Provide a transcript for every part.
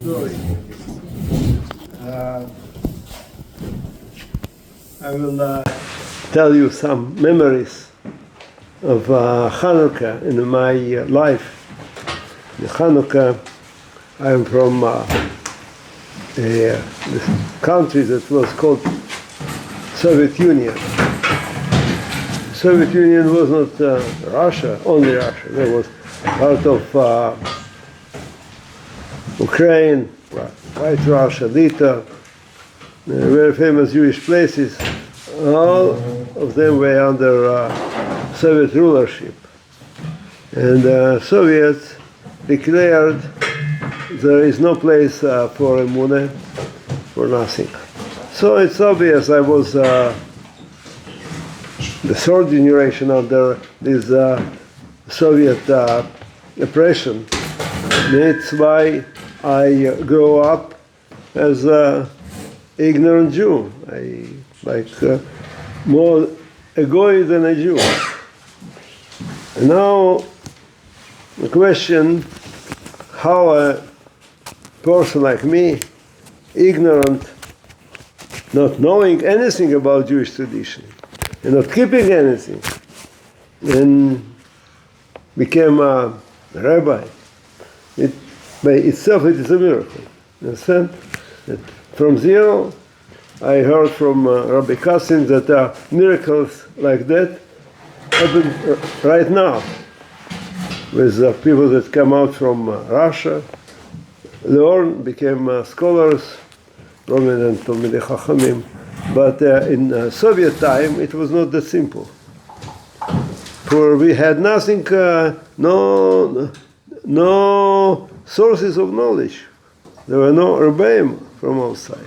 Story. I will tell you some memories of Chanukah in my life. In Chanukah, I am from this country that was called Soviet Union. Soviet Union was not Russia, only Russia. There was part of Ukraine, White Russia, Lithuania, very famous Jewish places. All of them were under Soviet rulership. And Soviets declared there is no place for Emunah, for nothing. So it's obvious I was the third generation under this Soviet oppression. That's why I grew up as an ignorant Jew. I more a goy than a Jew. And now the question, how a person like me, ignorant, not knowing anything about Jewish tradition, and not keeping anything, and became a rabbi. By itself, it is a miracle. You understand? That from zero, I heard from Rabbi Kassin that miracles like that happen right now with people that come out from Russia, learn, became scholars, prominent Talmidei Chachamim. But in Soviet time, it was not that simple. For we had nothing, no sources of knowledge. There were no rebbeim from outside.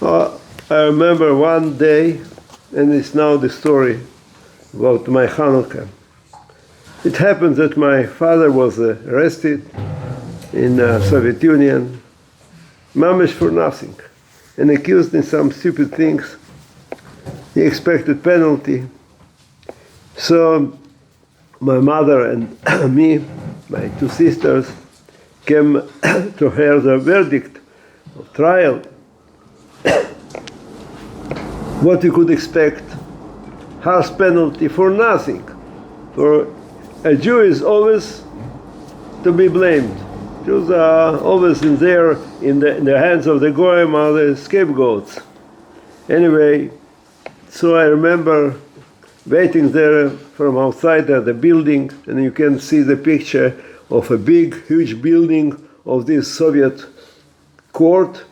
I remember one day, and it's now the story about my Chanukah. It happened that my father was arrested in Soviet Union, mamish for nothing, and accused in some stupid things. He expected penalty. So my mother and me, my two sisters, came to hear the verdict of trial. What you could expect, harsh penalty for nothing. For a Jew is always to be blamed. Jews are always in the hands of the goyim, are the scapegoats. Anyway, so I remember waiting there from outside at the building, and you can see the picture of a big, huge building of this Soviet court,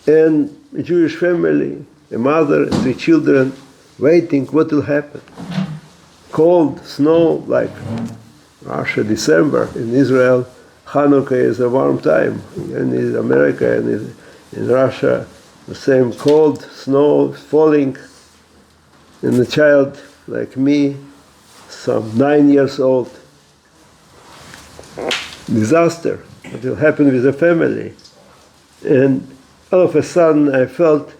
and a Jewish family, a mother and three children, waiting what will happen. Cold, snow, like Russia, December. In Israel, Chanukah is a warm time. And in America and in Russia, the same cold, snow falling. And a child like me, some 9 years old, disaster. What will happen with the family? And all of a sudden I felt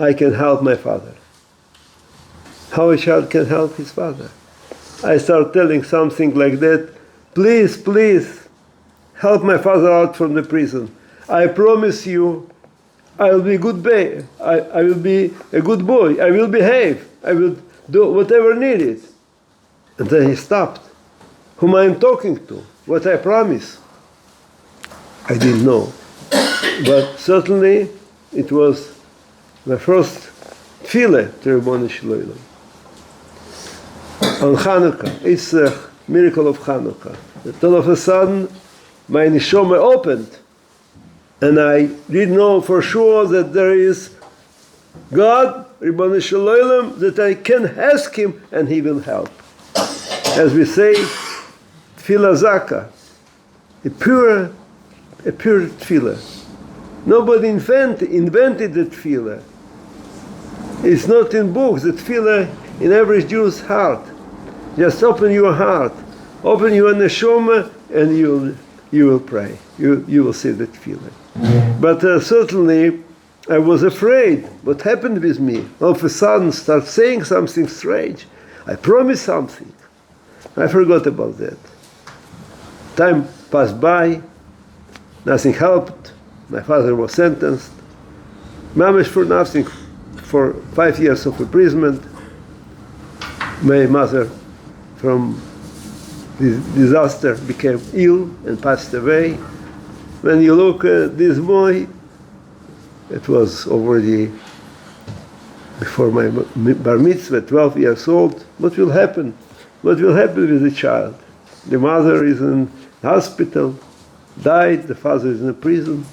I can help my father. How a child can help his father? I start telling something like that, please, please, help my father out from the prison. I promise you, I will be good boy. I will be a good boy. I will behave. I will do whatever needed. And then he stopped. Whom I am talking to? What I promise? I didn't know. But certainly it was the first tefillah to Ribono Shel Olam. On Chanukah. It's a miracle of Chanukah. That all of a sudden my neshama opened. And I didn't know for sure that there is God, Ribono Shel Olam, that I can ask Him and He will help. As we say, Tefillah Zaka, a pure tefillah. Nobody invented the tefillah. It's not in books. The tefillah in every Jew's heart. Just open your heart, open your neshama, and you will pray. You will see the tefillah. But certainly, I was afraid. What happened with me? All of a sudden, start saying something strange. I promised something. I forgot about that. Time passed by, Nothing helped. My father was sentenced. Mamish for nothing, for 5 years of imprisonment. My mother, from this disaster, became ill and passed away. When you look at this boy, it was already before my bar mitzvah, 12 years old. What will happen? What will happen with the child? The mother is in hospital, died, the father is in a prison.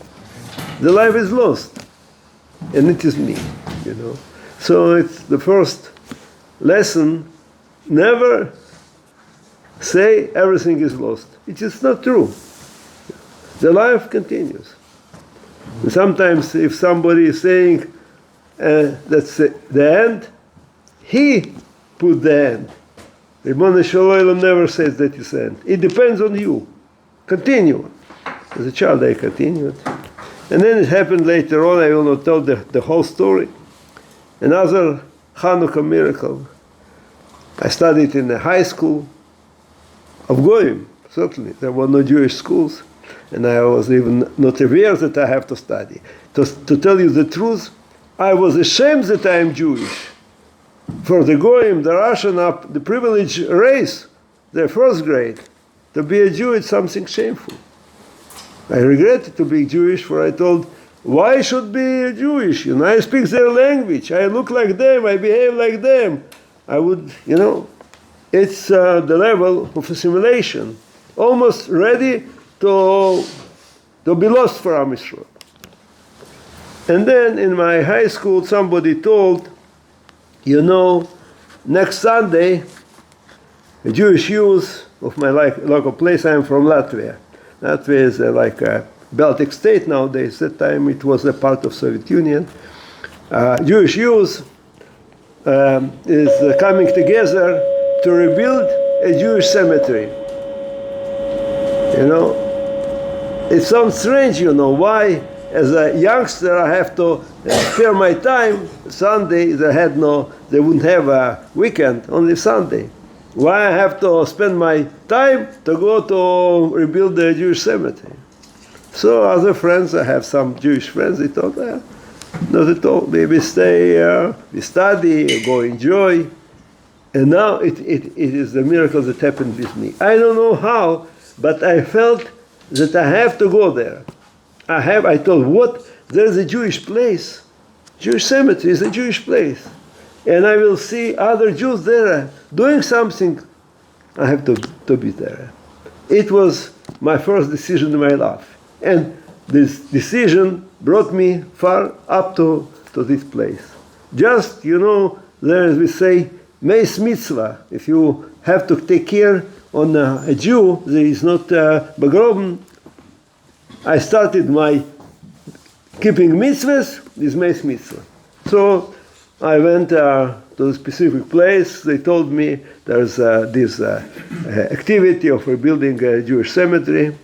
The life is lost. And it is me, you know. So it's the first lesson, never say everything is lost. It is not true. The life continues. And sometimes if somebody is saying that's the end, he put the end. Ribbon Shalom never says that it's the end. It depends on you. Continue. As a child I continued. And then it happened later on, I will not tell the whole story. Another Chanukah miracle. I studied in a high school of Goyim, certainly. There were no Jewish schools, and I was even not aware that I have to study. To tell you the truth, I was ashamed that I am Jewish. For the Goyim, the Russian, the privileged race, their first grade, to be a Jew is something shameful. I regretted to be Jewish, for I told, why should be Jewish? You know, I speak their language. I look like them. I behave like them. I would, you know, it's the level of assimilation, almost ready to be lost for Am Yisrael. And then in my high school, somebody told, you know, next Sunday, the Jewish youth of my local place, I am from Latvia. Latvia is like a Baltic state nowadays. At that time it was a part of Soviet Union. Jewish youth is coming together to rebuild a Jewish cemetery. You know, it sounds strange, you know, why as a youngster I have to spare my time. Sunday they wouldn't have a weekend, only Sunday. Why I have to spend my time to go to rebuild the Jewish cemetery? So other friends, I have some Jewish friends, they thought, not at all, maybe stay, we study, go enjoy. And now it is the miracle that happened with me. I don't know how, but I felt that I have to go there. I thought, what? There's a Jewish place. Jewish cemetery is a Jewish place. And I will see other Jews there doing something. I have to be there. It was my first decision in my life. And this decision brought me far up to this place. Just, you know, there as we say, meis mitzvah. If you have to take care on a Jew, there is not begroben. I started my keeping mitzvahs, this meis mitzvah. So I went to a specific place. They told me there's this activity of rebuilding a Jewish cemetery.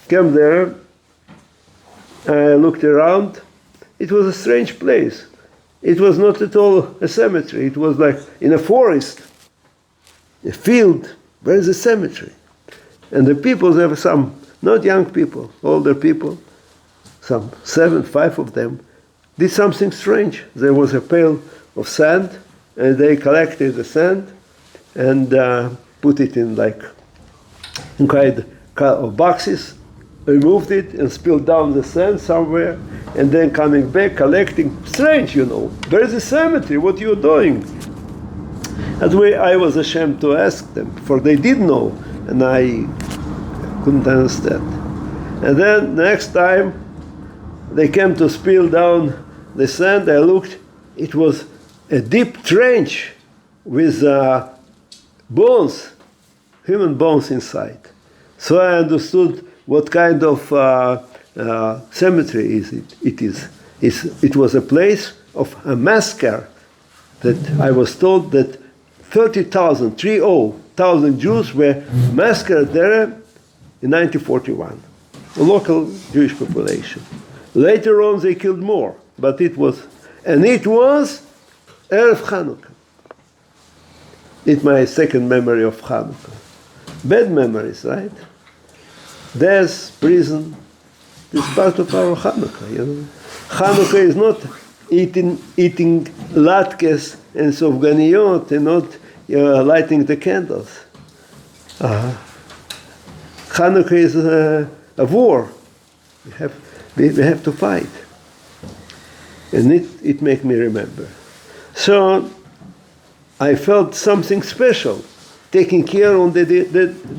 Came there. I looked around. It was a strange place. It was not at all a cemetery. It was like in a forest, a field. Where is a cemetery? And the people, there were some, not young people, older people, some 5 of them, did something strange. There was a pail of sand, and they collected the sand and put it in kind of boxes, removed it and spilled down the sand somewhere, and then coming back, collecting. Strange, you know. Where is the cemetery? What are you doing? That way I was ashamed to ask them, for they did know, and I couldn't understand. And then next time they came to spill down the sand, I looked, it was a deep trench with bones, human bones inside. So I understood what kind of cemetery it is. It was a place of a massacre that I was told that 30,000 Jews were massacred there in 1941, a local Jewish population. Later on they killed more, but it was Erev Chanukah. It's my second memory of Chanukah. Bad memories, right? Death, prison, This is part of our Chanukah, you know. Chanukah is not eating latkes and sofganiyot and not lighting the candles. Chanukah is a war. We have to fight. And it made me remember. So I felt something special, taking care of the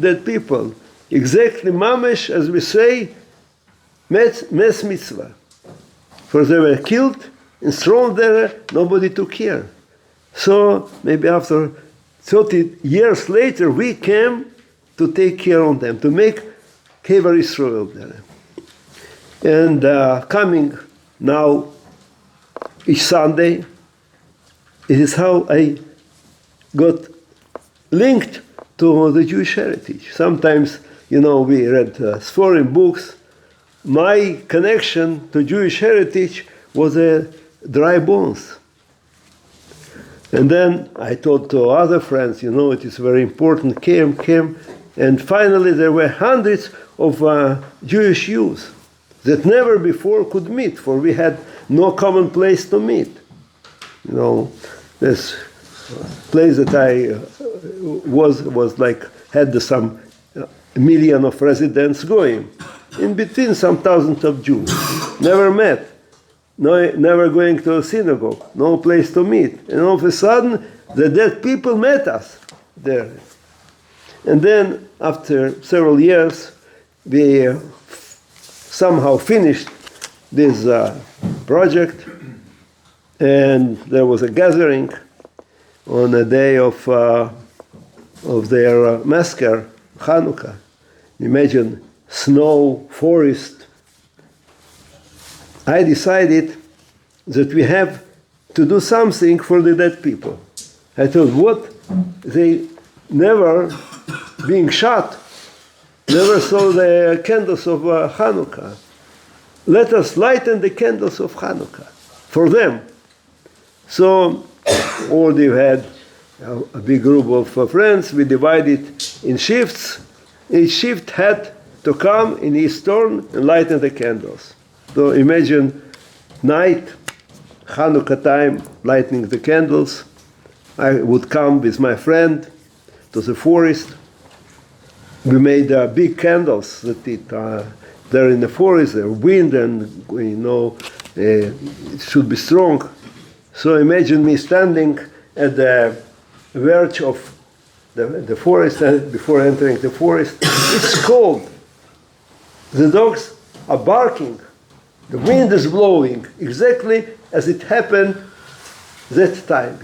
dead people. Exactly mamash, as we say, mes mitzvah. For they were killed and thrown there, nobody took care. So maybe after 30 years later, we came to take care of them, to make Kever Israel there. And coming now each Sunday, it is how I got linked to the Jewish heritage. Sometimes, we read foreign books. My connection to Jewish heritage was dry bones. And then I told to other friends, it is very important, came. And finally there were hundreds of Jewish youth that never before could meet, for we had no common place to meet. This place that I was like, had some million of residents going. In between some thousands of Jews. Never met. Never going to a synagogue. No place to meet. And all of a sudden, the dead people met us there. And then, after several years, we somehow finished this project. And there was a gathering on the day of their massacre, Chanukah. Imagine snow, forest. I decided that we have to do something for the dead people. I thought, what? They never being shot, never saw the candles of Chanukah. Let us lighten the candles of Chanukah for them. So already had a big group of friends. We divided in shifts. Each shift had to come in his turn and lighten the candles. So imagine night, Chanukah time, lighting the candles. I would come with my friend to the forest. We made big candles that they're in the forest, they're wind and it should be strong. So imagine me standing at the verge of the forest, and before entering the forest, it's cold. The dogs are barking. The wind is blowing, exactly as it happened that time.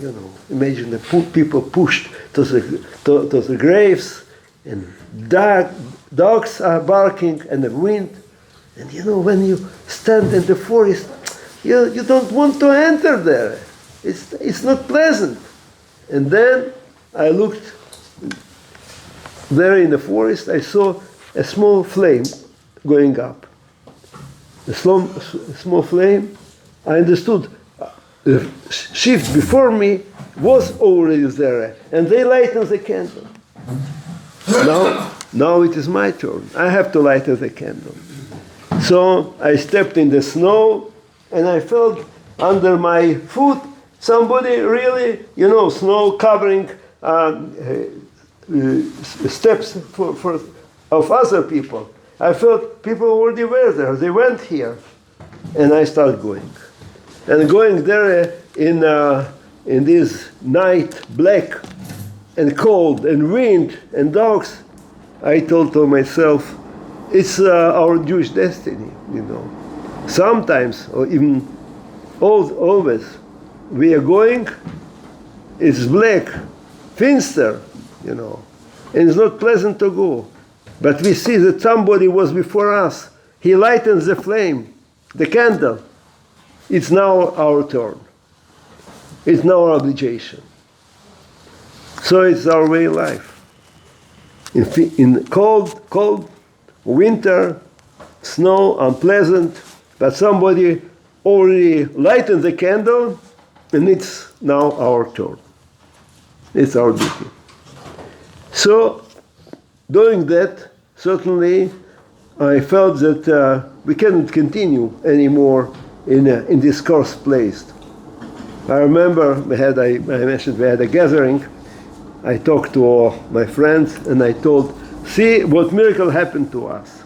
Imagine the people pushed to the graves, and dogs are barking, and the wind. And when you stand in the forest, you don't want to enter there. It's not pleasant. And then I looked there in the forest. I saw a small flame going up. The small flame. I understood the shift before me was already there, and they lightened the candle. Now it is my turn. I have to lighten the candle. So I stepped in the snow, and I felt under my foot somebody really, snow covering steps of other people. I felt people already were there. They went here, and I started going. And going there in this night, black and cold and wind and dogs, I told to myself, it's our Jewish destiny, Sometimes, or even always, we are going, it's black, finster, and it's not pleasant to go. But we see that somebody was before us. He lightens the flame, the candle. It's now our turn. It's now our obligation. So it's our way of life. In cold winter, snow, unpleasant, but somebody already lightened the candle, and it's now our turn. It's our duty. So, doing that, certainly, I felt that we cannot continue anymore in this cursed place. I remember I mentioned we had a gathering. I talked to my friends and I told, see what miracle happened to us.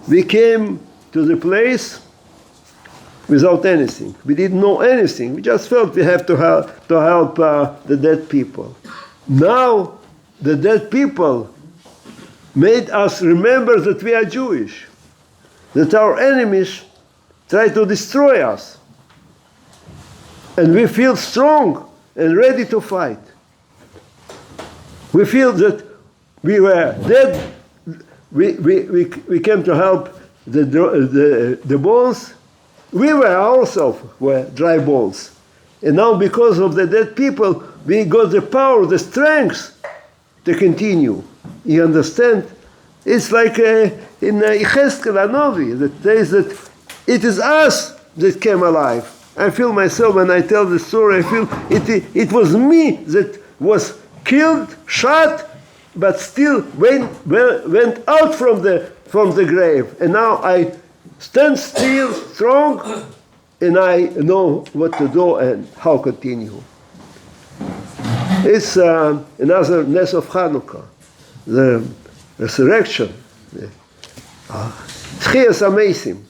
We came to the place without anything. We didn't know anything. We just felt we have to help the dead people. Now the dead people made us remember that we are Jewish, that our enemies try to destroy us. And we feel strong and ready to fight. We feel that we were dead. We came to help the bones. We were ourselves were dry bones. And now because of the dead people, we got the power, the strength to continue. You understand? It's like in Yechezkel Hanavi, that says that it is us that came alive. I feel myself, when I tell the story, I feel it was me that was killed, shot, but still went out from the grave. And now I stand still, strong, and I know what to do and how to continue. It's another ness of Chanukah, the resurrection. Tchias Amesim.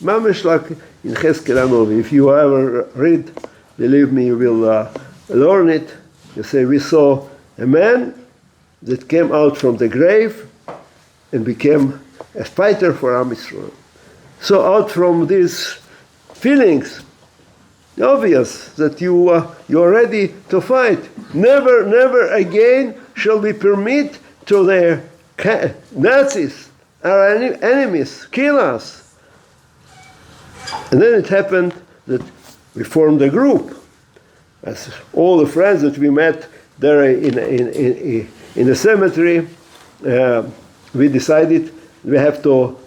Mamish like in Yechezkel Hanavi. If you ever read, believe me, you will learn it. You say, we saw a man that came out from the grave and became a fighter for Am Yisrael. So out from these feelings, obvious that you are ready to fight. Never, never again shall we permit to the Nazis, our enemies, kill us. And then it happened that we formed a group. As all the friends that we met there in the cemetery, we decided we have to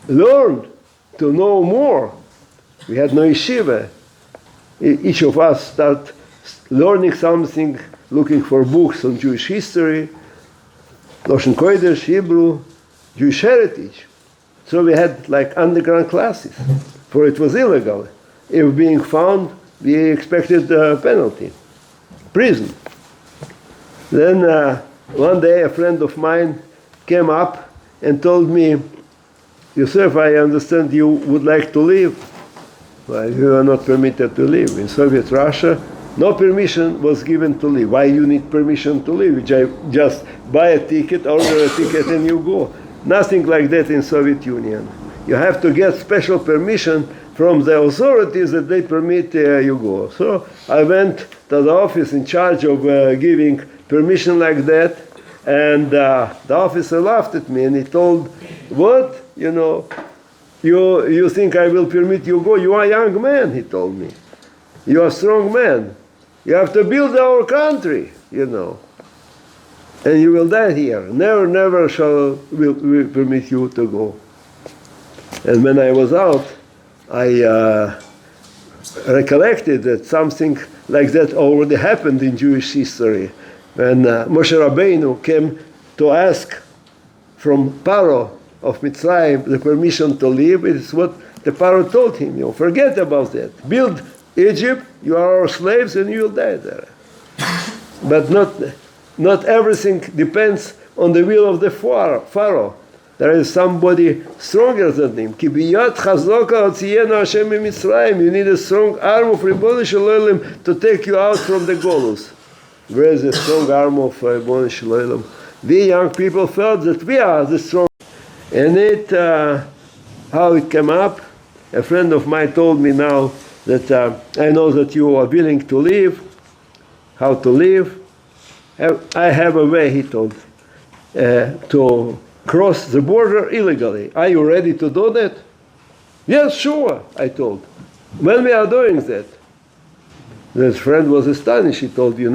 learn to know more. We had no yeshiva. Each of us start learning something, looking for books on Jewish history, Lashon Kodesh, Hebrew, Jewish heritage. So we had like underground classes, for it was illegal. If being found, we expected a penalty, prison. Then one day a friend of mine came up and told me, Yosef, I understand you would like to leave. Well, you are not permitted to leave. In Soviet Russia, no permission was given to leave. Why you need permission to leave? Just buy a ticket, order a ticket, and you go. Nothing like that in Soviet Union. You have to get special permission from the authorities that they permit you go. So I went to the office in charge of giving permission like that, and the officer laughed at me and he told, what? You think I will permit you go? You are a young man, he told me. You are a strong man. You have to build our country, and you will die here. Never, never will permit you to go. And when I was out, I recollected that something like that already happened in Jewish history. When Moshe Rabbeinu came to ask from Paro of Mitzrayim the permission to leave, it's what the Paro told him, forget about that. Build Egypt, you are our slaves and you will die there. But not everything depends on the will of the Pharaoh. There is somebody stronger than him. Ki biyad chazaka hotzienu Hashem miMitzrayim. You need a strong arm of Ribono Shel Olam to take you out from the Golus. Where is the strong arm of Ribono Shel Olam? We young people felt that we are the strong. And how it came up, a friend of mine told me now that I know that you are willing to leave. How to leave? I have a way, he told, to cross the border illegally. Are you ready to do that? Yes, sure, I told. When we are doing that, this friend was astonished. He told, you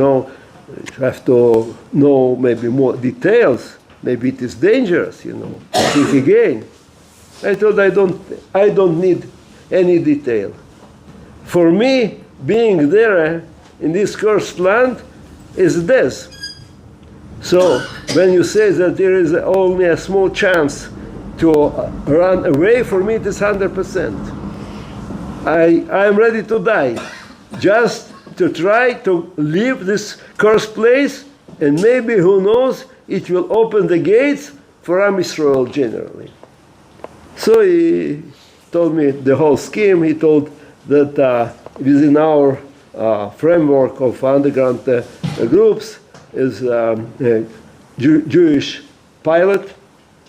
have to know maybe more details. Maybe it is dangerous, think again. I told, I don't need any detail. For me, being there in this cursed land is death. So when you say that there is only a small chance to run away from it is 100%. I am ready to die, just to try to leave this cursed place, and maybe, who knows, it will open the gates for Am Yisrael generally. So he told me the whole scheme. He told that within our framework of underground groups is a Jewish pilot,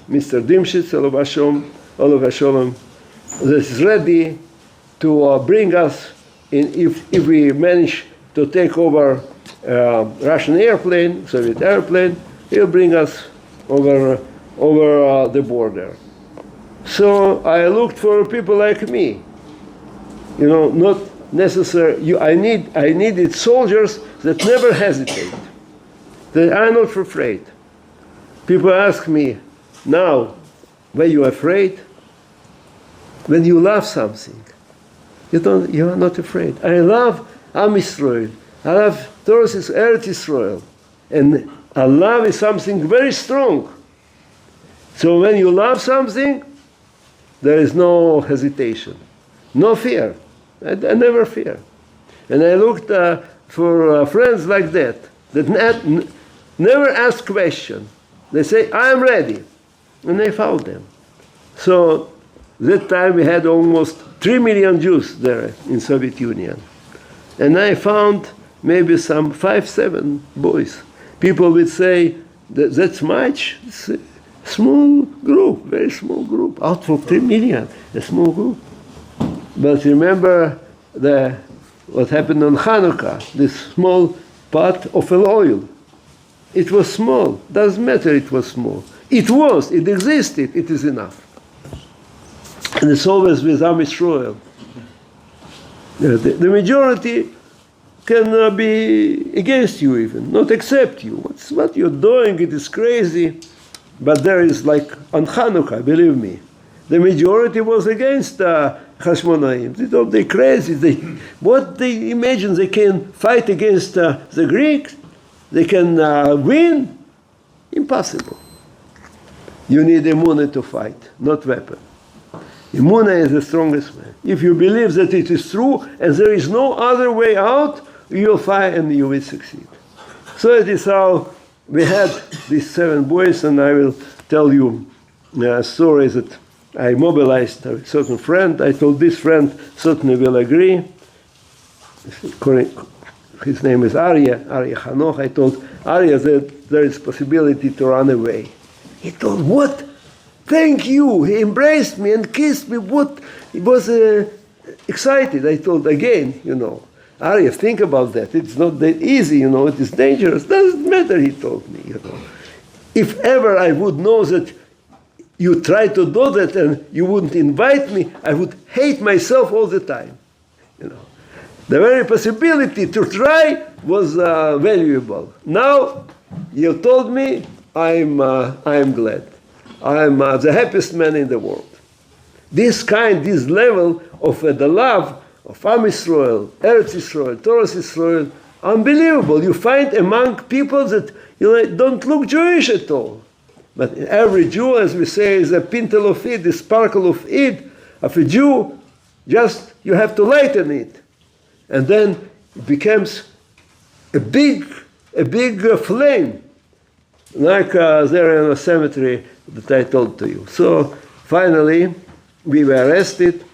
Mr. Dimshitz, Olav Hasholem, that is ready to bring us in, if we manage to take over Russian airplane, Soviet airplane, he'll bring us over the border. So I looked for people like me, not necessary. I needed soldiers that never hesitate, that are not afraid. People ask me now, were you afraid? When you love something, you are not afraid. I love Am Yisrael. I love Eretz Yisrael, and love is something very strong. So when you love something, there is no hesitation, no fear. I never fear. And I looked for friends like that never ask question. They say, I am ready. And I found them. So that time we had almost 3 million Jews there in Soviet Union. And I found maybe some 5-7 boys. People would say, that's much. It's a small group, very small group. Out of 3 million, a small group. But remember what happened on Chanukah, this small pot of oil. It was small. Doesn't matter it was small. It existed, it is enough. And it's always with Am Yisrael. The majority can be against you even, not accept you. What you're doing, it is crazy. But there is, like on Chanukah, believe me, the majority was against Hashmonaim. They thought they're crazy. What they imagine they can fight against the Greeks? They can win? Impossible. You need emunah to fight, not weapon. Emunah is the strongest man. If you believe that it is true and there is no other way out, you will fight and you will succeed. So it is how we had these 7 boys, and I will tell you a story that I mobilized a certain friend. I told this friend certainly will agree. His name is Arya Hanoch. I told Arya that there is possibility to run away. He told, what? Thank you. He embraced me and kissed me. What? He was excited. I told again, Arya, think about that. It's not that easy, it is dangerous. Doesn't matter, he told me, If ever I would know that you try to do that and you wouldn't invite me, I would hate myself all the time. The very possibility to try was valuable. Now, you told me, I am glad. I am the happiest man in the world. This level of the love of Am Yisrael, Eretz Yisrael, Torah Yisrael, unbelievable. You find among people that don't look Jewish at all. But every Jew, as we say, is a pintle of it, the sparkle of it, of a Jew. Just you have to lighten it. And then it becomes a big flame, like there in a cemetery that I told to you. So finally, we were arrested.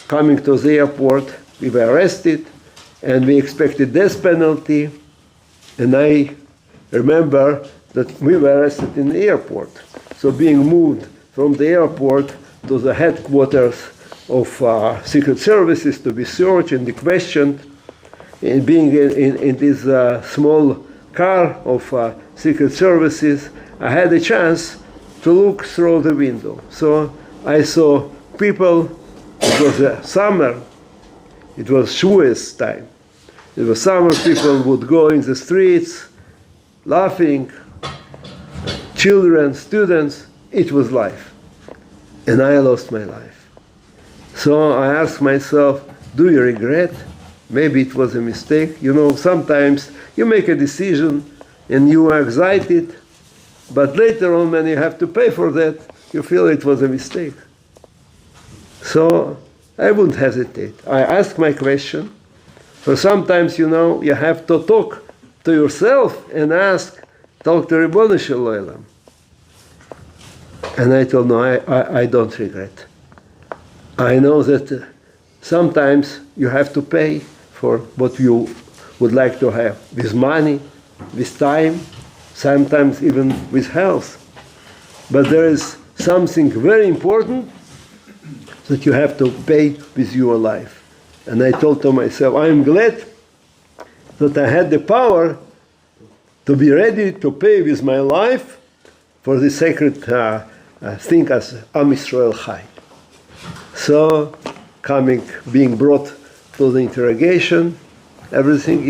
Coming to the airport, we were arrested, and we expected death penalty. And I remember that we were arrested in the airport. So being moved from the airport to the headquarters of Secret Services to be searched and questioned, and being in this small car of Secret Services, I had a chance to look through the window. So I saw people. It was summer. It was Shavuos time. It was summer. People would go in the streets, laughing. Children, students. It was life, and I lost my life. So I asked myself, do you regret? Maybe it was a mistake. Sometimes you make a decision and you are excited, but later on when you have to pay for that, you feel it was a mistake. So I wouldn't hesitate. I ask my question. So sometimes, you have to talk to yourself and talk to Ribono Shel Olam. And I told, no, I don't regret. I know that sometimes you have to pay for what you would like to have, with money, with time, sometimes even with health. But there is something very important that you have to pay with your life. And I told to myself, I am glad that I had the power to be ready to pay with my life for the sacred thing as Am Yisrael Chai. So, being brought to the interrogation, everything,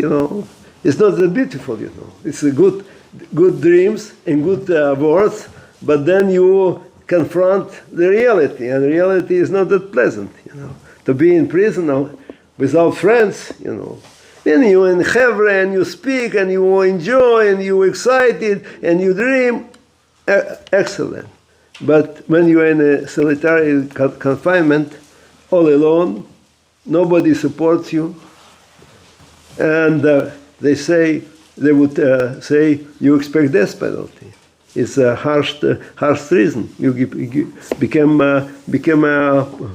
it's not that beautiful, It's a good dreams and good words, but then you confront the reality, and reality is not that pleasant, To be in prison without friends, Then you in Chevra and you speak and you enjoy and you excited and you dream, excellent. But when you are in a solitary confinement, all alone, nobody supports you, and they would say you expect death penalty. It's a harsh treason. You become a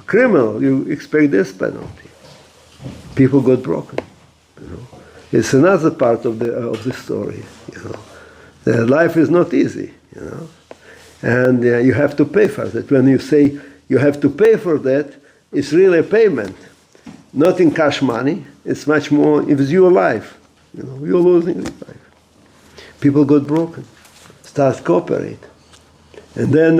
criminal. You expect death penalty. People got broken. It's another part of the story. The life is not easy. And you have to pay for that. When you say you have to pay for that, it's really a payment, not in cash money. It's much more. It's your life. You're losing your life. People got broken. Start cooperate, and then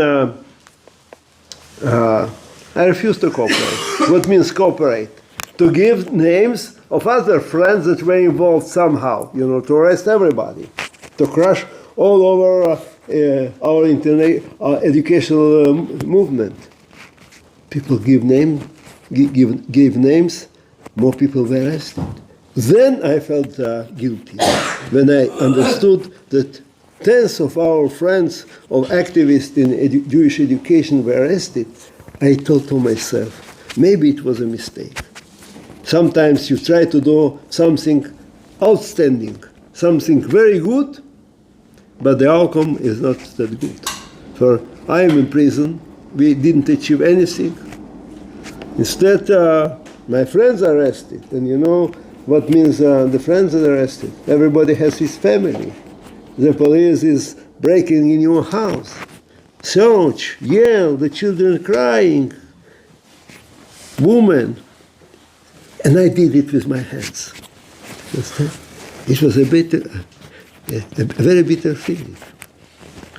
I refuse to cooperate. What means cooperate? To give names of other friends that were involved somehow. To arrest everybody, to crush all over our educational movement. People give names. More people were arrested. Then I felt guilty when I understood that tens of our friends of activists in Jewish education were arrested. I thought to myself, maybe it was a mistake. Sometimes you try to do something outstanding, something very good, but the outcome is not that good. For I am in prison, we didn't achieve anything. Instead, my friends are arrested, and what means the friends are arrested? Everybody has his family. The police is breaking in your house. Search, yell, the children crying. Woman. And I did it with my hands. It was a very bitter feeling.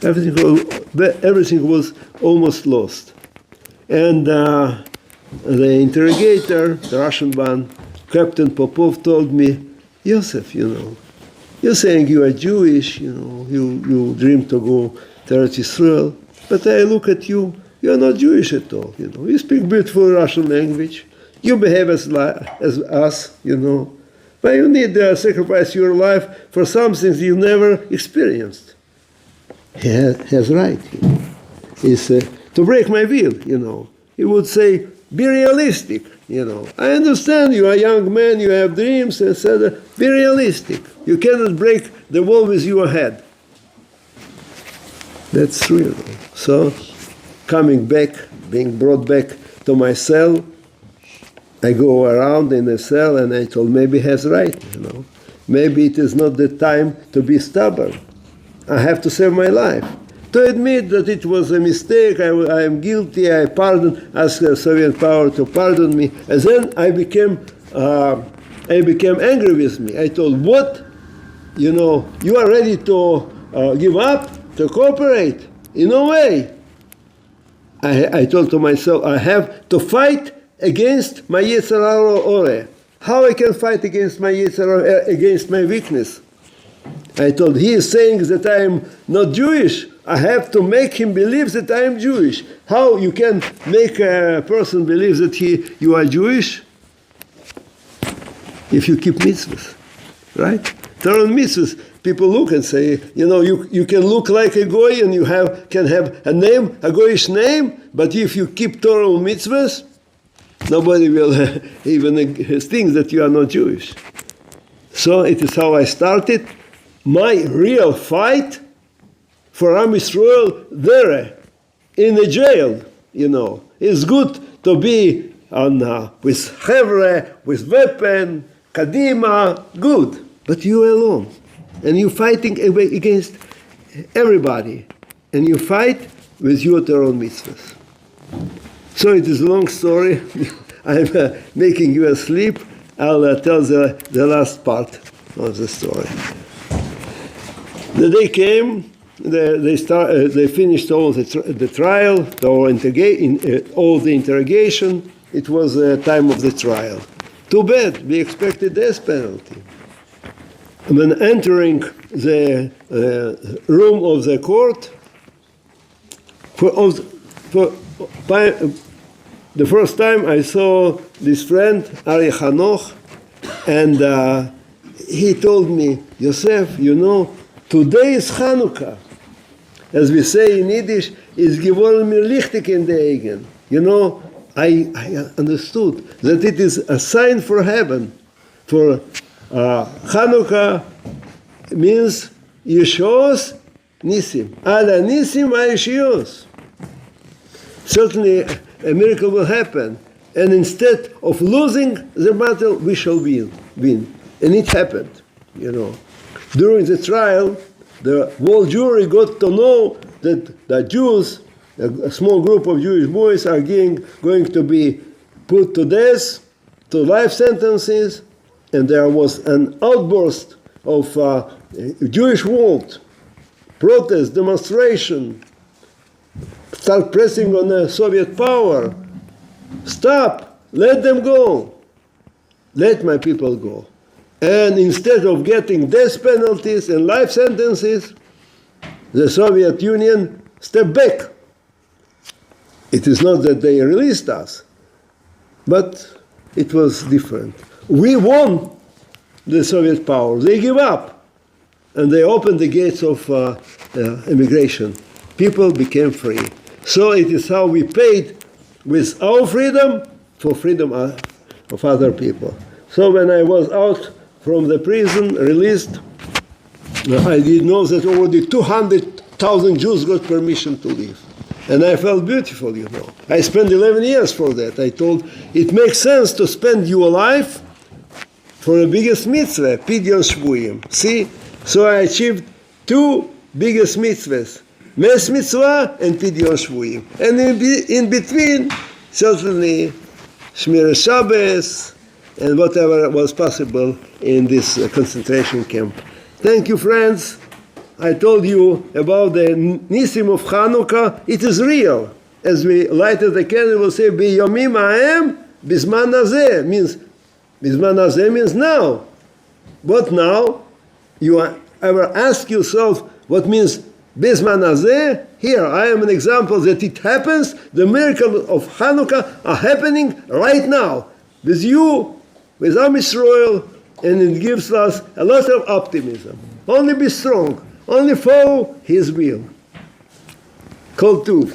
Everything was almost lost. And the interrogator, the Russian one, Captain Popov, told me, Yosef, you're saying you are Jewish, you dream to go to Eretz Yisrael, but I look at you, you're not Jewish at all, You speak beautiful Russian language, you behave as us, but you need to sacrifice your life for something you never experienced. He has right. It's to break my will, He would say, be realistic, I understand you are a young man, you have dreams, etc. Be realistic. You cannot break the wall with your head. That's true. So, coming back, being brought back to my cell, I go around in the cell and I told, maybe he has right, Maybe it is not the time to be stubborn. I have to save my life. To admit that it was a mistake, I am guilty, I asked the Soviet power to pardon me, and then I became angry with me. I told, what? You are ready to give up, to cooperate? In no way. I told to myself, I have to fight against my Yetzer Hara Ore. How I can fight against my Yetzer Hara, against my weakness? I told, he is saying that I am not Jewish. I have to make him believe that I am Jewish. How you can make a person believe that you are Jewish? If you keep mitzvahs, right? Torah mitzvahs. people look and say, you can look like a goy and you can have a name, a goyish name, but if you keep Torah and mitzvahs, nobody will even think that you are not Jewish. So it is how I started my real fight for Am Yisrael there, in the jail, It's good to be with chevre, with weapon, kadima, good. But you alone. And you're fighting against everybody. And you fight with your Torah and mitzvahs. So it is a long story. I'm making you asleep. I'll tell the last part of the story. The day came. They finished all the trial, all the interrogation. It was the time of the trial. Too bad. We expected death penalty. When entering the room of the court, the first time I saw this friend, Ari Hanoch, and he told me, Yosef, today is Chanukah. As we say in Yiddish, is geworden mir lichtig in der Egen. I understood that it is a sign for heaven. For Chanukah means Yeshuos Nisim. Ala Nisim Yeshuos. Certainly a miracle will happen. And instead of losing the battle, we shall win. And it happened, During the trial, the whole jury got to know that the Jews, a small group of Jewish boys, are going to be put to death, to life sentences, and there was an outburst of Jewish world, protest, demonstration, start pressing on the Soviet power. Stop, let them go. Let my people go. And instead of getting death penalties and life sentences, the Soviet Union stepped back. It is not that they released us, but it was different. We won the Soviet power. They gave up, and they opened the gates of immigration. People became free. So it is how we paid with our freedom for freedom of other people. So when I was out from the prison, released, I did know that already 200,000 Jews got permission to leave. And I felt beautiful, I spent 11 years for that. I told, it makes sense to spend your life for the biggest mitzvah, Pidyon Shvuyim. See? So I achieved two biggest mitzvahs, Mes Mitzvah and Pidyon Shvuyim. And in between, certainly, Shmir Shabbos, and whatever was possible in this concentration camp. Thank you, friends. I told you about the Nisim of Chanukah. It is real. As we lighted the candle, we'll say, Biyomim ha'em, Bizman hazeh, means, Bizman hazeh means now. What now? You ever ask yourself what means Bizman hazeh? Here, I am an example that it happens. The miracle of Chanukah are happening right now. With you, with Am Yisrael, and it gives us a lot of optimism. Only be strong. Only follow His will. Kol Tuv.